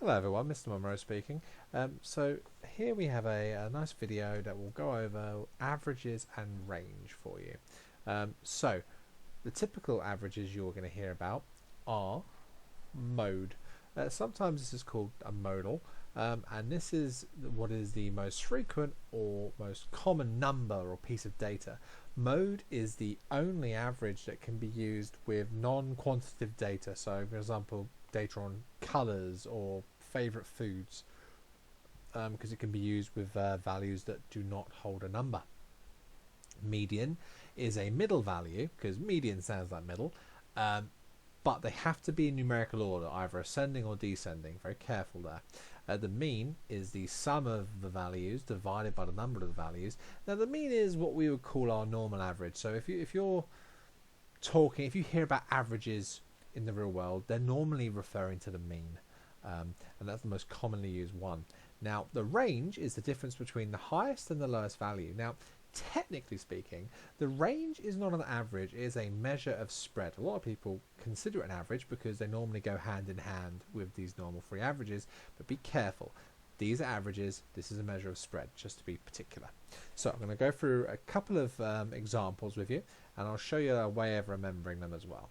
Hello everyone, Mr. Monroe speaking. So here we have a nice video that will go over averages and range for you. So the typical averages you're going to hear about are mode. Sometimes this is called a modal, and this is what is the most frequent or most common number or piece of data. Mode is the only average that can be used with non-quantitative data. So for example, data on colours or favourite foods, because it can be used with values that do not hold a number. Median is a middle value, because median sounds like middle, but they have to be in numerical order, either ascending or descending. Very careful there. The mean is the sum of the values divided by the number of the values. Now the mean is what we would call our normal average. So if you hear about averages in the real world, they're normally referring to the mean, and that's the most commonly used one. Now the range is the difference between the highest and the lowest value. Now technically speaking, the range is not an average, it is a measure of spread. A lot of people consider it an average because they normally go hand in hand with these normal free averages, but be careful. These are averages, this is a measure of spread, just to be particular. So I'm going to go through a couple of examples with you, and I'll show you a way of remembering them as well.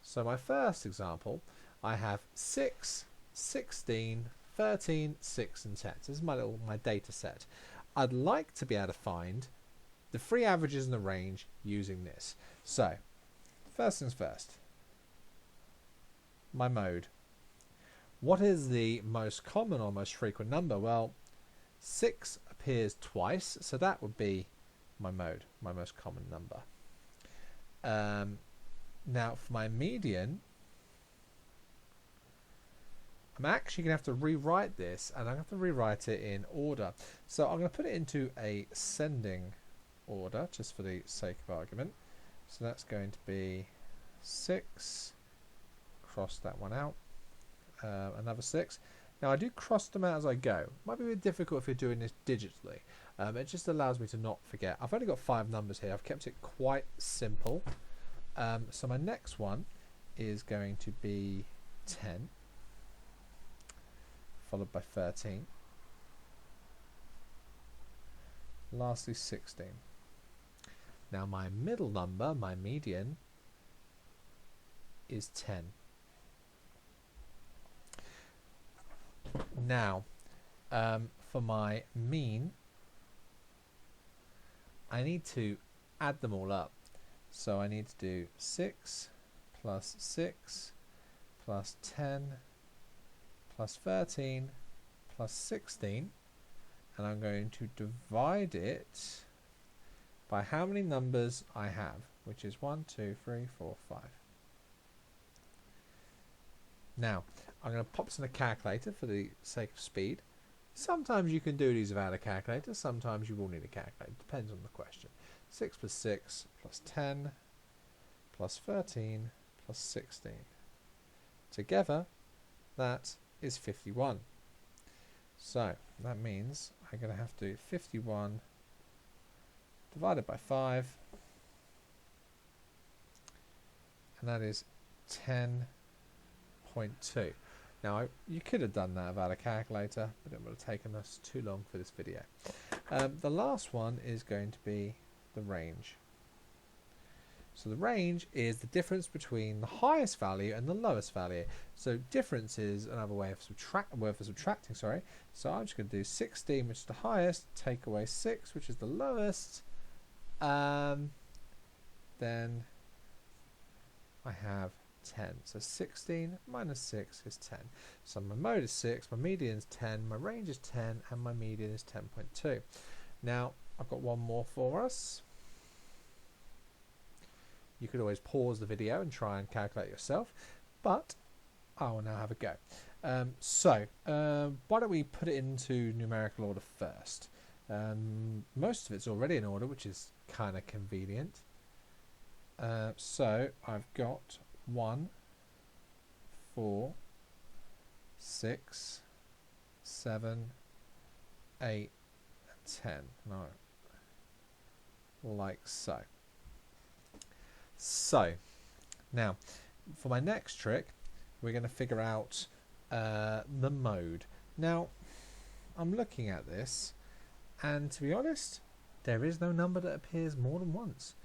So my first example, I have 6, 16, 13, 6 and 10. So this is my data set. I'd like to be able to find the free averages in the range using this. So first things first, my mode. What is the most common or most frequent number? Well, 6 appears twice, so that would be my mode, my most common number. Now for my median, I'm actually going to have to rewrite this, and I have to rewrite it in order. So I'm going to put it into a ascending order, just for the sake of argument. So that's going to be 6, cross that one out, another 6. Now I do cross them out as I go. Might be a bit difficult if you're doing this digitally. It just allows me to not forget. I've only got 5 numbers here. I've kept it quite simple. So my next one is going to be 10, followed by 13, lastly 16. Now my middle number, my median, is 10. Now for my mean, I need to add them all up. So I need to do 6 plus 6 plus 10 plus 13 plus 16, and I'm going to divide it by how many numbers I have, which is 1, 2, 3, 4, 5. Now I'm going to pop this in a calculator for the sake of speed. Sometimes you can do these without a calculator, sometimes you will need a calculator, depends on the question. 6 plus 6 plus 10 plus 13 plus 16. Together that is 51. So that means I'm going to have to do 51 divided by 5, and that is 10.2. Now you could have done that without a calculator, but it would have taken us too long for this video. The last one is going to be the range. So the range is the difference between the highest value and the lowest value. So difference is another way of subtracting, sorry. So I'm just going to do 16, which is the highest, take away 6, which is the lowest. Then I have 10. So 16 minus 6 is 10. So my mode is 6, my median is 10, my range is 10, and my median is 10.2. Now I've got one more for us. You could always pause the video and try and calculate yourself, but I will now have a go. Why don't we put it into numerical order first? Most of it's already in order, which is kind of convenient. So I've got 1, 4, 6, 7, 8, 10. No, like so. So now for my next trick, we're going to figure out the mode. Now, I'm looking at this, and to be honest, there is no number that appears more than once.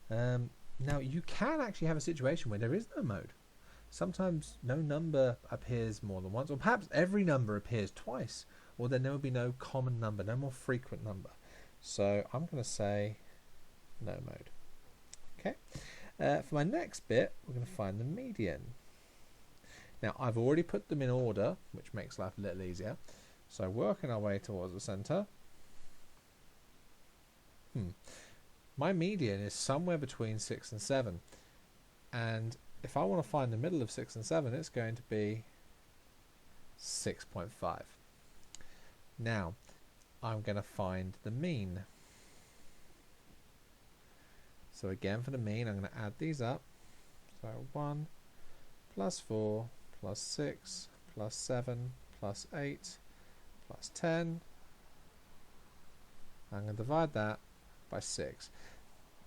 Now, you can actually have a situation where there is no mode. Sometimes no number appears more than once, or perhaps every number appears twice, or then there will be no common number, no more frequent number. So I'm going to say no mode. Okay. For my next bit, we're going to find the median. Now, I've already put them in order, which makes life a little easier. So working our way towards the center. My median is somewhere between 6 and 7. And if I want to find the middle of 6 and 7, it's going to be 6.5. Now, I'm going to find the mean. So again, for the mean, I'm going to add these up. So 1 plus 4 plus 6 plus 7 plus 8 plus 10. I'm going to divide that by 6.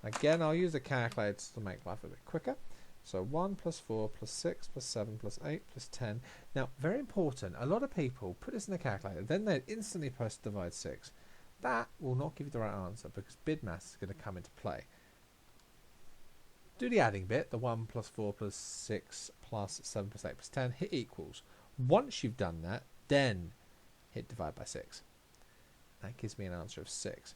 Again, I'll use a calculator to make life a bit quicker. So 1 plus 4 plus 6 plus 7 plus 8 plus 10. Now, very important, a lot of people put this in the calculator, then they instantly press divide 6. That will not give you the right answer because BIDMAS is going to come into play. Do the adding bit, the 1 plus 4 plus 6 plus 7 plus 8 plus 10, hit equals. Once you've done that, then hit divide by 6. That gives me an answer of 6.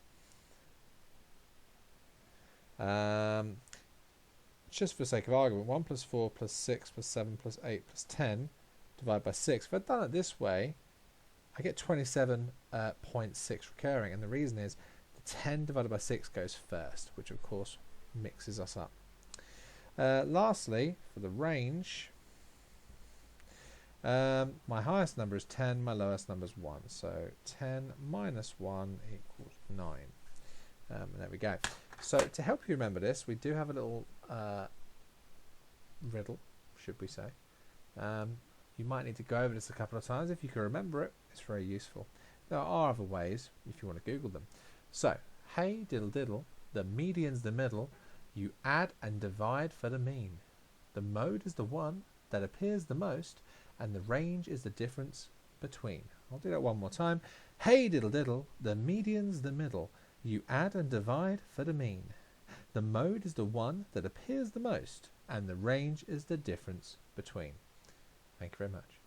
Just for the sake of argument, 1 plus 4 plus 6 plus 7 plus 8 plus 10 divided by 6. If I'd done it this way, I get 27.6 recurring, and the reason is the 10 divided by 6 goes first, which of course mixes us up. Lastly, for the range, my highest number is 10, my lowest number is 1. So 10 minus 1 equals 9. And there we go. So to help you remember this, we do have a little riddle, should we say. You might need to go over this a couple of times. If you can remember it, it's very useful. There are other ways if you want to Google them. So, hey diddle diddle, the median's the middle, you add and divide for the mean. The mode is the one that appears the most, and the range is the difference between. I'll do that one more time. Hey diddle diddle, the median's the middle, you add and divide for the mean. The mode is the one that appears the most, and the range is the difference between. Thank you very much.